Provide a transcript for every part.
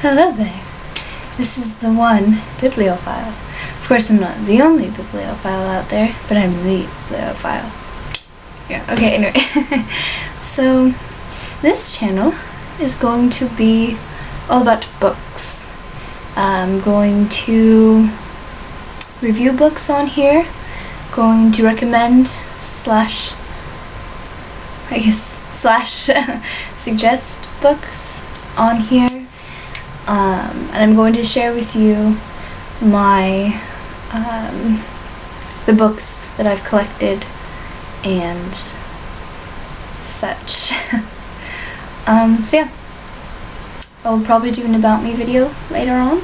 Hello there. This is the one bibliophile. Of course, I'm not the only bibliophile out there, but I'm the bibliophile. Yeah, okay, anyway. So, this channel is going to be all about books. I'm going to review books on here, going to recommend slash suggest books on here. And I'm going to share with you my the books that I've collected and such. So yeah, I'll probably do an About Me video later on,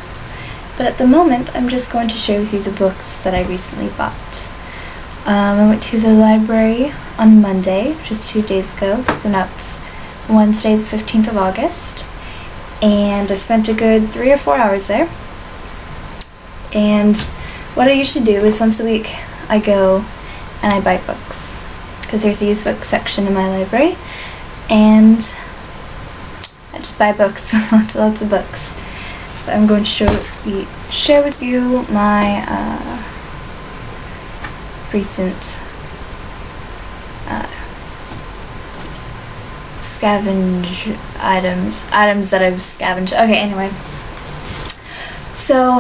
but at the moment I'm just going to share with you the books that I recently bought. I went to the library on Monday, just 2 days ago, so now it's Wednesday the 15th of August. And I spent a good 3 or 4 hours there. And what I usually do is once a week I go and I buy books, because there's a used book section in my library, and I just buy books, lots of books. So I'm going to share with you my recent scavenge items that I've scavenged. Okay, anyway. So,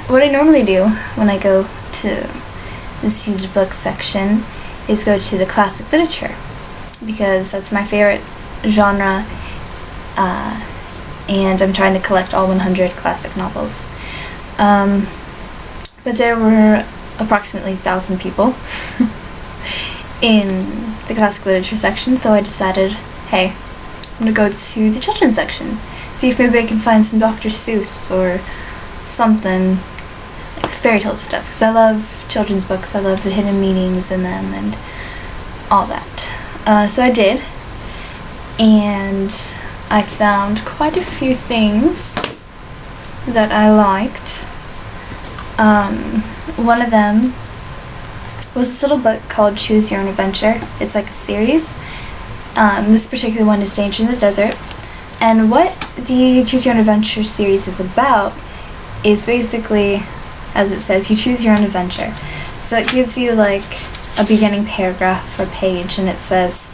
what I normally do when I go to this used book section is go to the classic literature, because that's my favorite genre, and I'm trying to collect all 100 classic novels. But there were approximately 1,000 people in the classic literature section, so I decided, hey, I'm gonna go to the children's section, see if maybe I can find some Dr. Seuss or something, like fairy tale stuff, because I love children's books. I love the hidden meanings in them and all that. So I did, and I found quite a few things that I liked. One of them was this little book called Choose Your Own Adventure. It's like a series. This particular one is Danger in the Desert. And what the Choose Your Own Adventure series is about is basically, as it says, you choose your own adventure. So it gives you like a beginning paragraph or page, and it says,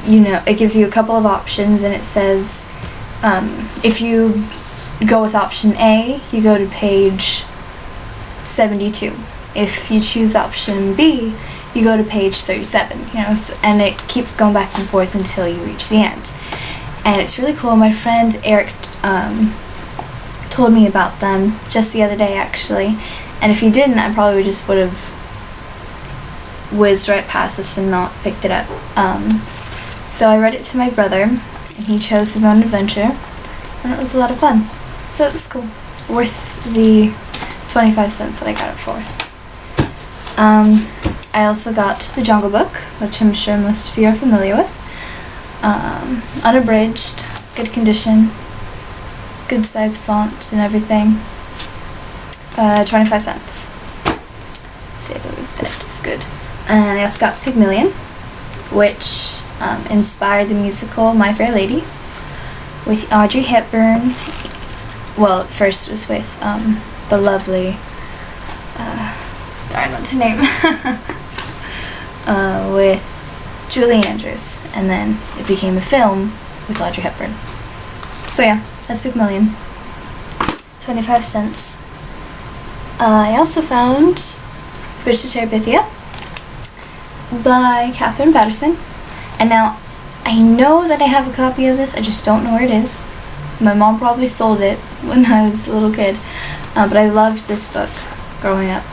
it gives you a couple of options, and it says, if you go with option A, you go to page 72. If you choose option B, you go to page 37, and it keeps going back and forth until you reach the end. And it's really cool. My friend Eric told me about them just the other day, actually, and if he didn't, I probably just would have whizzed right past this and not picked it up. So I read it to my brother, and he chose his own adventure, and it was a lot of fun. So it was cool. Worth the 25 cents that I got it for. I also got The Jungle Book, which I'm sure most of you are familiar with. Unabridged, good condition, good size font and everything. 25 cents. Let's see, I believe that is good. And I also got Pygmalion, which inspired the musical My Fair Lady, with Audrey Hepburn. Well, at first it was with the lovely, darn, what's her name? With Julie Andrews, and then it became a film with Audrey Hepburn. So yeah, that's Pygmalion. 25 cents. I also found Bridge to Terabithia by Katherine Paterson. And now, I know that I have a copy of this, I just don't know where it is. My mom probably sold it when I was a little kid. But I loved this book growing up.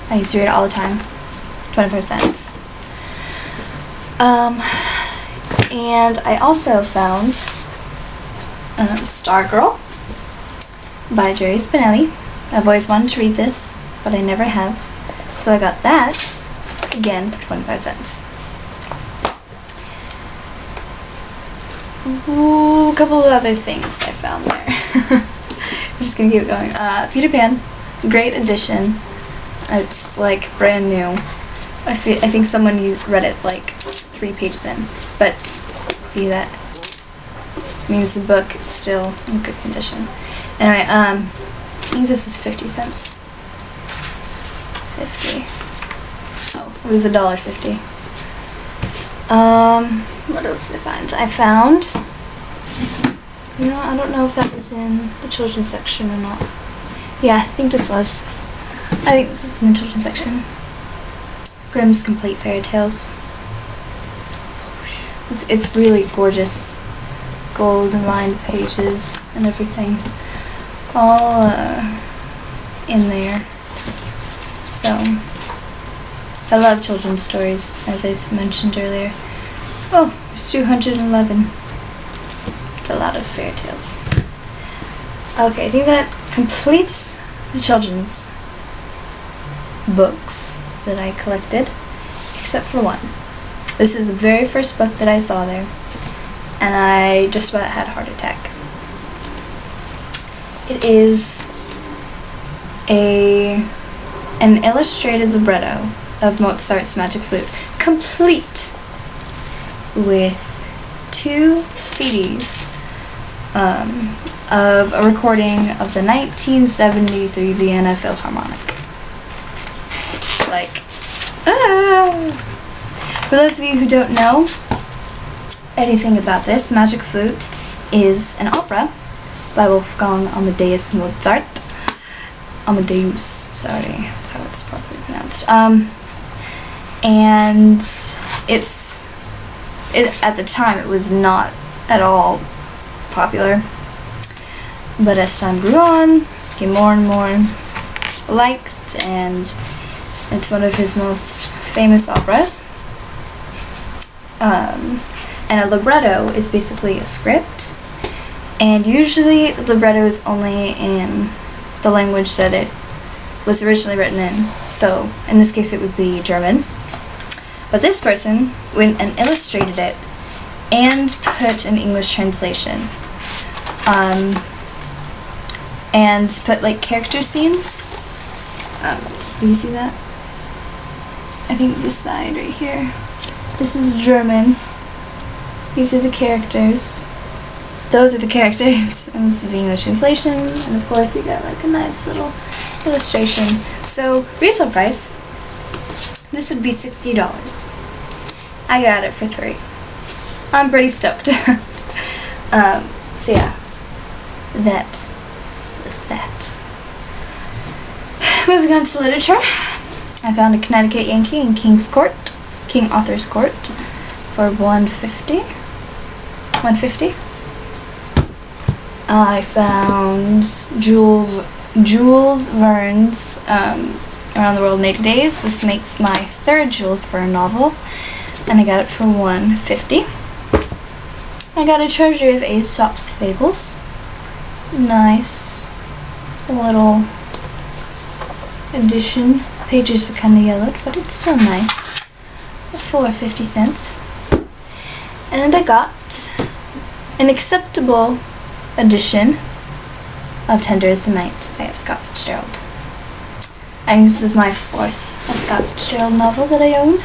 I used to read it all the time. 25 cents. And I also found Stargirl by Jerry Spinelli. I've always wanted to read this, but I never have. So I got that, again, for 25 cents. Ooh, a couple of other things I found there. I'm just gonna keep it going. Peter Pan, great edition. It's like brand new. I think someone read it like 3 pages in, but do that. means the book is still in good condition. Anyway, I think this was 50 cents. 50. Oh, it was $1.50. What else did I find? I found, you know, I don't know if that was in the children's section or not. Yeah, I think this was. I think this is in the children's section. Grimm's Complete Fairy Tales. It's really gorgeous. Gold lined pages and everything. All in there. So, I love children's stories, as I mentioned earlier. Oh, there's 211. It's a lot of fairy tales. Okay, I think that completes the children's books that I collected, except for one. This is the very first book that I saw there, and I just about had a heart attack. It is an illustrated libretto of Mozart's Magic Flute, complete with 2 CDs of a recording of the 1973 Vienna Philharmonic. Like, For those of you who don't know anything about this, Magic Flute is an opera by Wolfgang Amadeus Mozart. Amadeus, sorry, that's how it's properly pronounced. And at the time it was not at all popular, but as time grew on, it became more and more liked, and it's one of his most famous operas. And a libretto is basically a script, and usually the libretto is only in the language that it was originally written in. So in this case it would be German. But this person went and illustrated it and put an English translation. And put like character scenes. Do you see that? I think this side right here. This is German. These are the characters. Those are the characters. And this is the English translation. And of course we got like a nice little illustration. So retail price, this would be $60. I got it for $3. I'm pretty stoked. So yeah, that is that. Moving on to literature, I found a Connecticut Yankee in King Arthur's Court for $150. I found Jules Verne's Around the World in 80 Days. This makes my 3rd Jules Verne novel, and I got it for $150. I got a Treasury of Aesop's Fables. Nice little edition. The pages are kind of yellowed, but it's still nice. For 50 cents. And I got an acceptable edition of Tender as the Night by Scott Fitzgerald. I think this is my 4th Scott Fitzgerald novel that I own.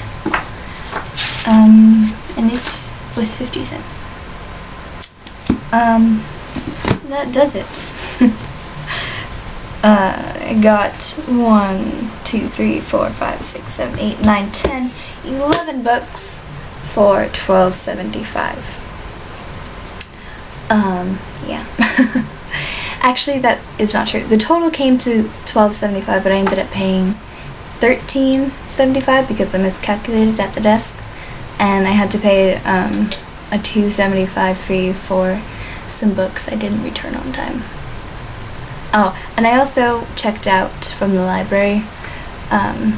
And it was 50 cents. That does it. I got 1, 2, 3, 4, 5, 6, 7, 8, 9, 10, 11 books for $12.75. Yeah. Actually, that is not true. The total came to $12.75, but I ended up paying $13.75 because I miscalculated at the desk, and I had to pay a $2.75 fee for some books I didn't return on time. Oh, and I also checked out from the library a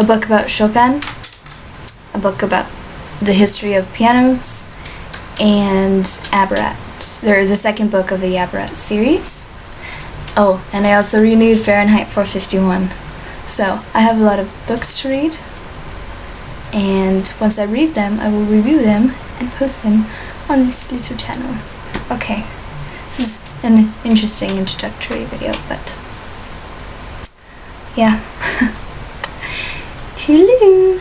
book about Chopin, a book about the history of pianos, and Abarat. There is a 2nd book of the Abarat series. Oh, and I also renewed Fahrenheit 451. So I have a lot of books to read, and once I read them, I will review them and post them on this little channel. Okay, this is an interesting introductory video, but yeah. Toodaloo!